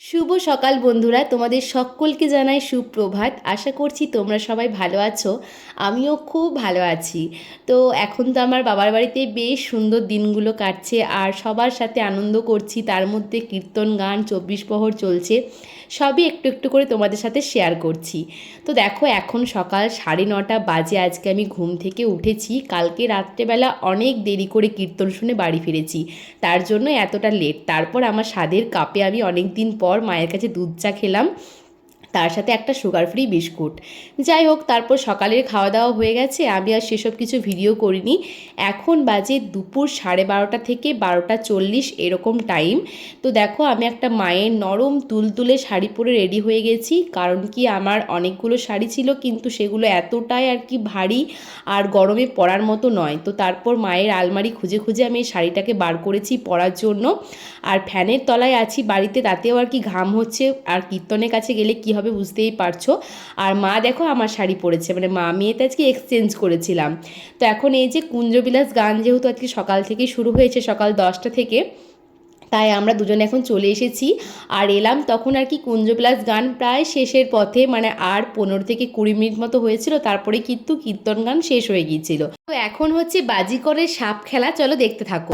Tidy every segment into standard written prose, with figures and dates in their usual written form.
শুভ সকাল বন্ধুরা, তোমাদের সকলকে জানাই সুপ্রভাত। আশা করছি তোমরা সবাই ভালো আছো। আমিও খুব ভালো আছি। তো এখন তো আমার বাবার বাড়িতে বেশ সুন্দর দিনগুলো কাটছে আর সবার সাথে আনন্দ করছি। তার মধ্যে কীর্তন গান 24 প্রহর চলছে, সবই একটু একটু করে তোমাদের সাথে শেয়ার করছি। তো দেখো, এখন সকাল 9:30 বাজে। আজকে আমি ঘুম থেকে উঠেছি। কালকে রাত্রেবেলা অনেক দেরি করে কীর্তন শুনে বাড়ি ফিরেছি, তার জন্য এতটা লেট। তারপর আমার স্বাদের কাপে আমি অনেক দিন পর মায়ের কাছে দুধ চা খেলাম, তার সাথে একটা সুগার ফ্রি বিস্কুট। যাই হোক, তারপর সকালের খাওয়া দাওয়া হয়ে গেছে। আমি আর সেসব কিছু ভিডিও করিনি। এখন বাজে দুপুর 12:30 থেকে 12:40 এরকম টাইম। তো দেখো, আমি একটা মায়ের নরম তুলতুলে শাড়ি পরে রেডি হয়ে গেছি। কারণ কি, আমার অনেকগুলো শাড়ি ছিল, কিন্তু সেগুলো এতটাই আর কি ভারী আর গরমে পরার মতো নয়। তো তারপর মায়ের আলমারি খুঁজে খুঁজে আমি এই শাড়িটাকে বার করেছি পরার জন্য। আর ফ্যানের তলায় আছি বাড়িতে, তাতেও আর কি ঘাম হচ্ছে। আর কীর্তনের কাছে গেলে কি হবে বুঝতেই পারছো। আর মা দেখো আমার শাড়ি পরেছে, মানে মা মেয়েতে আজকে এক্সচেঞ্জ করেছিলাম। তো এখন এই যে কুঞ্জবিলাস গান যেহেতু আজকে সকাল থেকেই শুরু হয়েছে, সকাল 10টা থেকে, তাই আমরা দুজনে এখন চলে এসেছি। আর এলাম তখন আর কি কুঞ্জবিলাস গান প্রায় শেষের পথে, মানে আর 15 থেকে 20 মিনিট মতো হয়েছিল, তারপরে কিন্তু কীর্তন গান শেষ হয়ে গিয়েছিল। তো এখন হচ্ছে বাজিকরের সাপ খেলা, চলো দেখতে থাকো।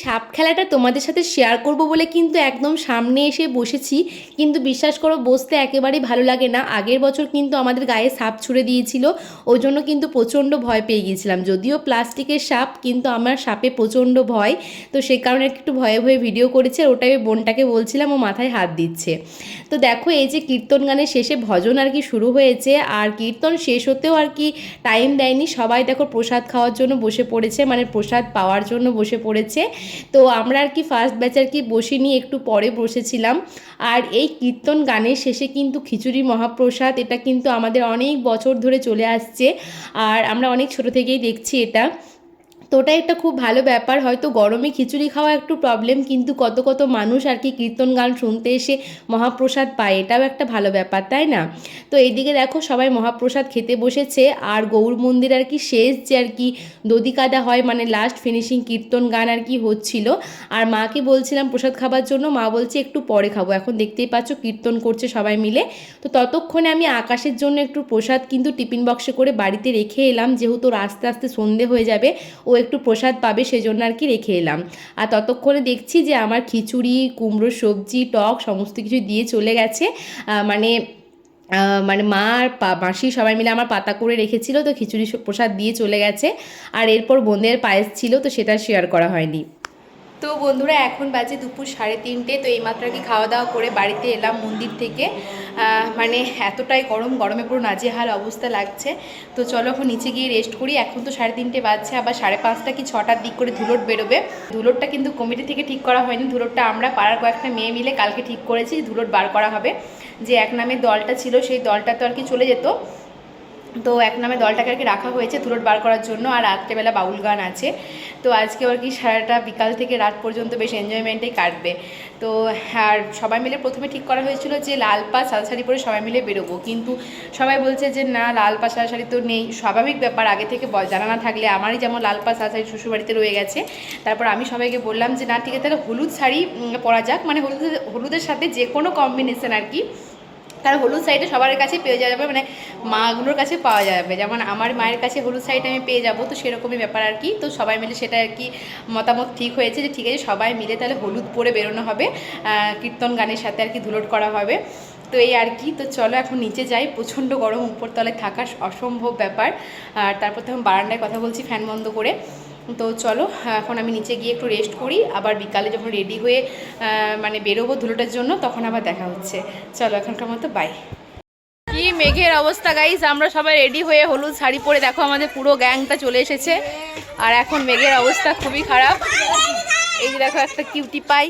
সাপ খেলাটা তোমাদের সাথে শেয়ার করব বলে কিন্তু একদম সামনে এসে বসেছি, কিন্তু বিশ্বাস করো বসতে একেবারেই ভালো লাগে না। আগের বছর কিন্তু আমাদের গায়ে সাপ ছুঁড়ে দিয়েছিল, ওই জন্য কিন্তু প্রচণ্ড ভয় পেয়ে গিয়েছিলাম। যদিও প্লাস্টিকের সাপ, কিন্তু আমার সাপে প্রচণ্ড ভয়। তো সে কারণে একটু ভয়ে ভয়ে ভিডিও করেছে, আর ওটাই বোনটাকে বলছিলাম, ও মাথায় হাত দিচ্ছে। তো দেখো, এই যে কীর্তন গানের শেষে ভজন আর কি শুরু হয়েছে, আর কীর্তন শেষ হতেও আর কি টাইম দেয়নি। সবাই দেখো প্রসাদ খাওয়ার জন্য বসে পড়েছে, মানে প্রসাদ পাওয়ার জন্য বসে পড়েছে। তো আমরা আর কি ফার্স্ট ব্যাচ আর কি বসিনি, একটু পরে বসেছিলাম। আর এই কীর্তন গানের শেষে কিন্তু খিচুড়ি মহাপ্রসাদ, এটা কিন্তু আমাদের অনেক বছর ধরে চলে আসছে, আর আমরা অনেক ছোট থেকেই দেখছি এটা। তো ওটা একটা খুব ভালো ব্যাপার। হয়তো গরমে খিচুড়ি খাওয়া একটু প্রবলেম, কিন্তু কত কত মানুষ আর কি কীর্তন গান শুনতে এসে মহাপ্রসাদ পায়, এটাও একটা ভালো ব্যাপার, তাই না? তো এইদিকে দেখো সবাই মহাপ্রসাদ খেতে বসেছে। আর গৌর মন্দির আর কি শেষ যে আর কি দধিকাদা হয়, মানে লাস্ট ফিনিশিং কীর্তন গান আর কি হচ্ছিল। আর মাকে বলছিলাম প্রসাদ খাবার জন্য, মা বলছে একটু পরে খাবো। এখন দেখতেই পাচ্ছ কীর্তন করছে সবাই মিলে। তো ততক্ষণে আমি আকাশের জন্য একটু প্রসাদ কিন্তু টিফিন বক্সে করে বাড়িতে রেখে এলাম, যেহেতু আস্তে আস্তে সন্ধে হয়ে যাবে, ও একটু প্রসাদ পাবে, সেজন্য আর কি রেখে এলাম। আর ততক্ষণে দেখছি যে আমার খিচুড়ি, কুমড়োর সবজি, টক সমস্ত কিছু দিয়ে চলে গেছে। মানে মানে মা আর মাসি সবাই মিলে আমার পাতা করে রেখেছিল, তো খিচুড়ি প্রসাদ দিয়ে চলে গেছে। আর এরপর বোঁদের পায়েস ছিল, তো সেটা শেয়ার করা হয়নি। তো বন্ধুরা, এখন বাজে দুপুর 3:30। তো এইমাত্র আর কি খাওয়া দাওয়া করে বাড়িতে এলাম মন্দির থেকে। মানে এতটাই গরমে পুরো নাজেহাল অবস্থা লাগছে। তো চলো এখন নিচে গিয়ে রেস্ট করি। এখন তো 3:30 বাজছে, আবার 5:30 কি 6টার দিক করে ধুলোট বেরোবে। ধুলোটটা কিন্তু কমিটি থেকে ঠিক করা হয়নি, ধুলোটটা আমরা পাড়ার কয়েকটা মেয়ে মিলে কালকে ঠিক করেছি, ধুলোট বার করা হবে। যে এক নামে দলটা ছিল, সেই দলটা তো আর কি চলে যেত, তো এক নামে দলটাকে আর কি রাখা হয়েছে ধুলোট বার করার জন্য। আর রাত্রেবেলা বাউল গান আছে। তো আজকে আর কি সারাটা বিকাল থেকে রাত পর্যন্ত বেশ এনজয়মেন্টেই কাটবে। তো আর সবাই মিলে প্রথমে ঠিক করা হয়েছিল যে লাল পা সাদা শাড়ি পরে সবাই মিলে বেরোবো, কিন্তু সবাই বলছে যে না, লাল পা সাদা শাড়ি তো নেই। স্বাভাবিক ব্যাপার, আগে থেকে জানা না থাকলে। আমারই যেমন লাল পা সাদা শাড়ি শ্বশুরবাড়িতে রয়ে গেছে। তারপর আমি সবাইকে বললাম যে না ঠিক আছে, তাহলে হলুদ শাড়ি পরা যাক, মানে হলুদের সাথে যে কোনো কম্বিনেশন আর কি। তার হলুদ শাড়িটা সবার কাছে পেয়ে যাবে, মানে মাগুলোর কাছে পাওয়া যাবে, যেমন আমার মায়ের কাছে হলুদ শাড়িটা আমি পেয়ে যাবো। তো সেরকমই ব্যাপার আর কি। তো সবাই মিলে সেটা আর কি মতামত ঠিক হয়েছে যে ঠিক আছে, সবাই মিলে তাহলে হলুদ পরে বেরোনো হবে, কীর্তন গানের সাথে আর কি ধুলোট করা হবে। তো এই আর কি। তো চলো এখন নিচে যাই, প্রচণ্ড গরম, উপরতলায় থাকা অসম্ভব ব্যাপার। আর তারপর তখন বারান্দায় কথা বলছি ফ্যান বন্ধ করে। তো চলো এখন আমি নিচে গিয়ে একটু রেস্ট করি, আবার বিকালে যখন রেডি হয়ে মানে বেরোবো ধুলোটার জন্য, তখন আবার দেখা হচ্ছে। চলো এখনকার মতো বাই। কি মেঘের অবস্থা গাইস, আমরা সবাই রেডি হয়ে হলুদ শাড়ি পরে দেখো আমাদের পুরো গ্যাংটা চলে এসেছে। আর এখন মেঘের অবস্থা খুবই খারাপ। এই যে দেখো একটা কিউটি পাই,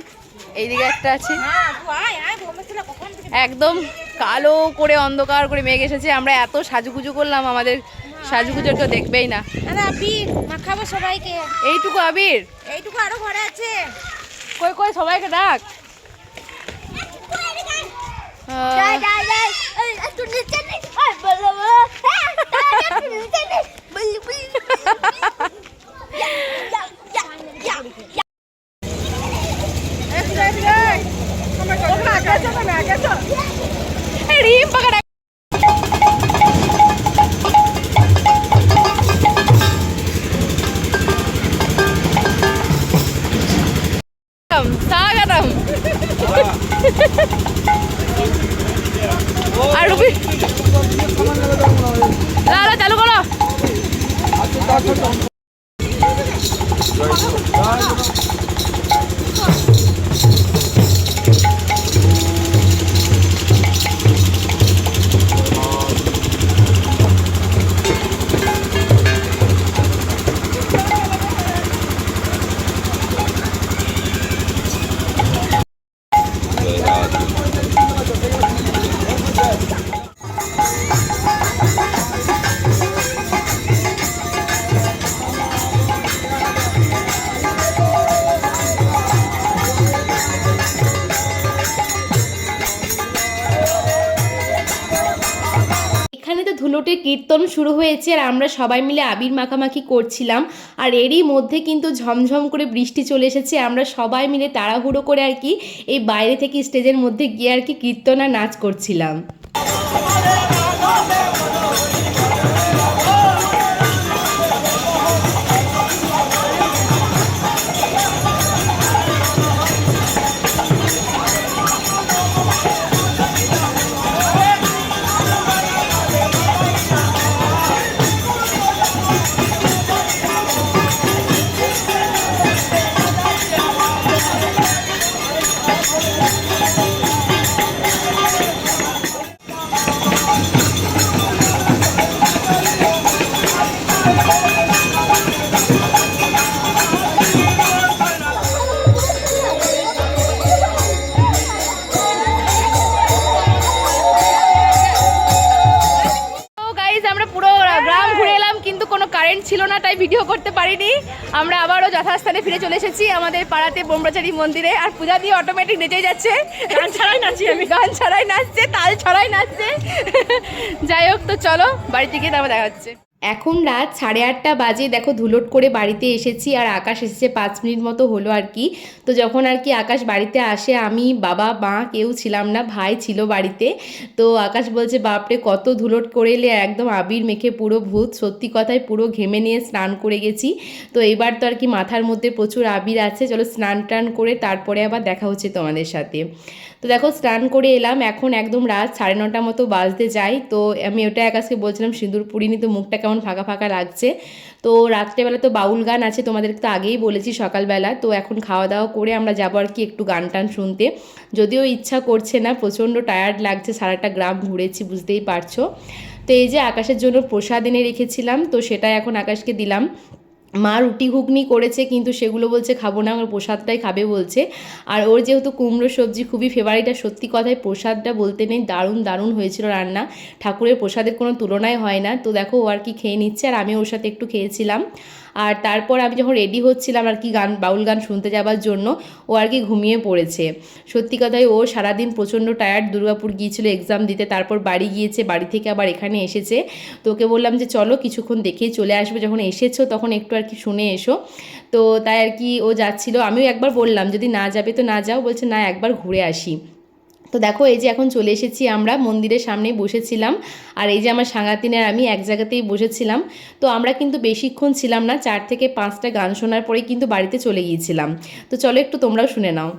এইদিকে একটা আছে, একদম কালো করে অন্ধকার করে মেঘ এসেছে। আমরা এত সাজুগুজু করলাম, আমাদের সাজুগুজু কেউ দেখবেই না। আবির মাখাবো সবাইকে। এইটুকু আবির, এইটুকু আরো ঘরে আছে। কই কই সবাইকে ডাক। স্বাগতম। আর রুবি লালা চালু করো। এখানে তো ধুলোটের কীর্তন শুরু হয়েছে আর আমরা সবাই মিলে আবির মাখামাখি করছিলাম। আর এরই মধ্যে কিন্তু ঝমঝম করে বৃষ্টি চলে এসেছে। আমরা সবাই মিলে তাড়াহুড়ো করে আর কি এই বাইরে থেকে স্টেজের মধ্যে গিয়ে আর কি কীর্তন আর নাচ করছিলাম। কারেন্ট ছিল না, তাই ভিডিও করতে পারিনি। আমরা আবারও যথাস্থানে ফিরে চলে এসেছি আমাদের পাড়াতে ব্রহ্মচারী মন্দিরে। আর পূজা দিয়ে অটোমেটিক নেচেই যাচ্ছে, গান ছাড়াই নাচি আমি, গান ছাড়াই নাচছে, তাল ছাড়াই নাচছে। যাই হোক, তো চলো বাড়িতে গিয়ে তারপর দেখা হচ্ছে। এখন রাত 8:30 বাজে। দেখো ধুলোট করে বাড়িতে এসেছি আর আকাশ এসেছে 5 মিনিট মতো হলো আর কি। তো যখন আর কি আকাশ বাড়িতে আসে, আমি বাবা মা কেউ ছিলাম না, ভাই ছিল বাড়িতে। তো আকাশ বলছে বাপরে কত ধুলোট করে এলে, একদম আবির মেখে পুরো ভূত। সত্যি কথাই পুরো ঘেমে নিয়ে স্নান করে গেছি। তো এবার তো আর কি মাথার মধ্যে প্রচুর আবির আছে। চলো স্নান টান করে তারপরে আবার দেখা হচ্ছে তোমাদের সাথে। তো দেখো স্নান করে এলাম, এখন একদম রাত 9:30 মতো বাজতে যাই। তো আমি ওটা আকাশকে বলছিলাম সিঁদুর পুড়িনি, তো মুখটা কেমন ফাঁকা ফাঁকা লাগছে। তো রাত্রেবেলা তো বাউল গান আছে, তোমাদেরকে তো আগেই বলেছি সকালবেলা। তো এখন খাওয়া দাওয়া করে আমরা যাবো আর কি একটু গান টান শুনতে। যদিও ইচ্ছা করছে না, প্রচণ্ড টায়ার্ড লাগছে, সারাটা গ্রাম ঘুরেছি বুঝতেই পারছো। তো এই যে আকাশের জন্য প্রসাদ এনে রেখেছিলাম, তো সেটাই এখন আকাশকে দিলাম। মা রুটি ঘুগনি করেছে, কিন্তু সেগুলো বলছে খাবো না, আমার প্রসাদটাই খাবে বলছে। আর ওর যেহেতু কুমড়ো সবজি খুবই ফেভারিট, আর সত্যি কথায় প্রসাদটা বলতে নেই, দারুণ দারুণ হয়েছিল রান্না। ঠাকুরের প্রসাদের কোনো তুলনায় হয় না। তো দেখো ও আর কি খেয়ে নিচ্ছে, আর আমি ওর সাথে একটু খেয়েছিলাম। আর তারপর আমি যখন রেডি হচ্ছিলাম আর কি গান বাউল গান শুনতে যাওয়ার জন্য, ও আর কি ঘুমিয়ে পড়েছে। সত্যি কথাই ও সারাদিন প্রচণ্ড টায়ার্ড, দুর্গাপুর গিয়েছিল এক্সাম দিতে, তারপর বাড়ি গিয়েছে, বাড়ি থেকে আবার এখানে এসেছে। তো ওকে বললাম যে চলো কিছুক্ষণ দেখেই চলে আসবে, যখন এসেছো তখন একটু আর কি শুনে এসো। তো তাই আর কি ও যাচ্ছিলো। আমিও একবার বললাম যদি না যাবে তো না যাও, বলছে না একবার ঘুরে আসি। তো দেখো এই যে এখন চলে এসেছি, আমরা মন্দিরের সামনেই বসেছিলাম। আর এই যে আমার সাঙ্গাতিনের আমি এক জায়গাতেই বসেছিলাম। তো আমরা কিন্তু বেশিক্ষণ ছিলাম না, 4 থেকে 5টা গান শোনার পরেই কিন্তু বাড়িতে চলে গিয়েছিলাম। তো চলো একটু তোমরাও শুনে নাও।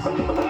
Hey,